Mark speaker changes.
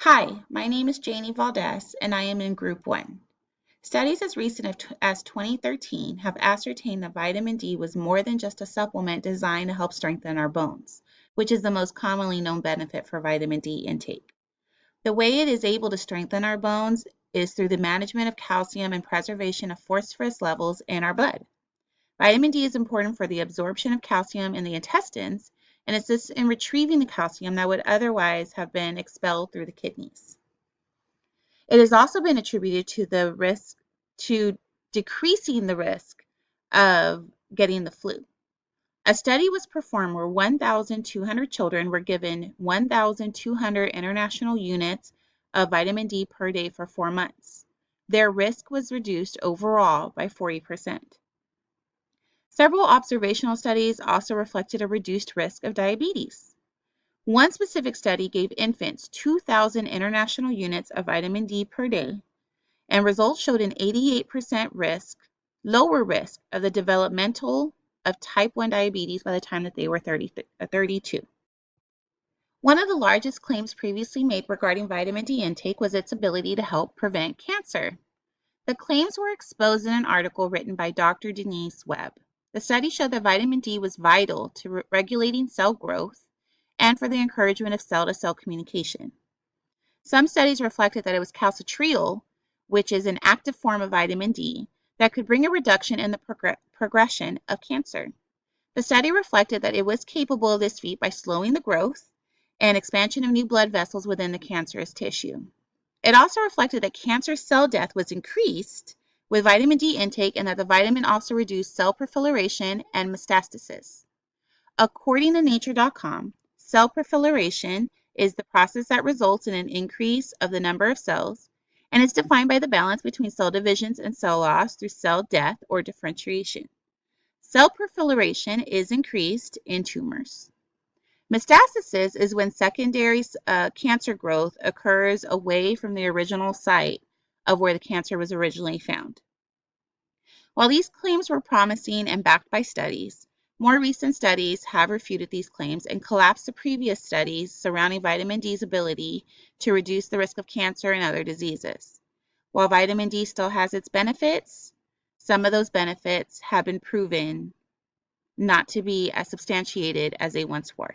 Speaker 1: Hi, my name is Janie Valdez, and I am in Group 1. Studies as recent as 2013 have ascertained that vitamin D was more than just a supplement designed to help strengthen our bones, which is the most commonly known benefit for vitamin D intake. The way it is able to strengthen our bones is through the management of calcium and preservation of phosphorus levels in our blood. Vitamin D is important for the absorption of calcium in the intestines and assists in retrieving the calcium that would otherwise have been expelled through the kidneys. It has also been attributed to decreasing the risk of getting the flu. A study was performed where 1,200 children were given 1,200 international units of vitamin D per day for 4 months. Their risk was reduced overall by 40%. Several observational studies also reflected a reduced risk of diabetes. One specific study gave infants 2,000 international units of vitamin D per day, and results showed an 88% lower risk of the developmental of type 1 diabetes by the time that they were 32. One of the largest claims previously made regarding vitamin D intake was its ability to help prevent cancer. The claims were exposed in an article written by Dr. Denise Webb. The study showed that vitamin D was vital to regulating cell growth and for the encouragement of cell-to-cell communication. Some studies reflected that it was calcitriol, which is an active form of vitamin D, that could bring a reduction in the progression of cancer. The study reflected that it was capable of this feat by slowing the growth and expansion of new blood vessels within the cancerous tissue. It also reflected that cancer cell death was increased with vitamin D intake and that the vitamin also reduced cell proliferation and metastasis. According to Nature.com, cell proliferation is the process that results in an increase of the number of cells and is defined by the balance between cell divisions and cell loss through cell death or differentiation. Cell proliferation is increased in tumors. Metastasis is when secondary cancer growth occurs away from the original site of where the cancer was originally found. While these claims were promising and backed by studies, more recent studies have refuted these claims and collapsed the previous studies surrounding vitamin D's ability to reduce the risk of cancer and other diseases. While vitamin D still has its benefits, some of those benefits have been proven not to be as substantiated as they once were.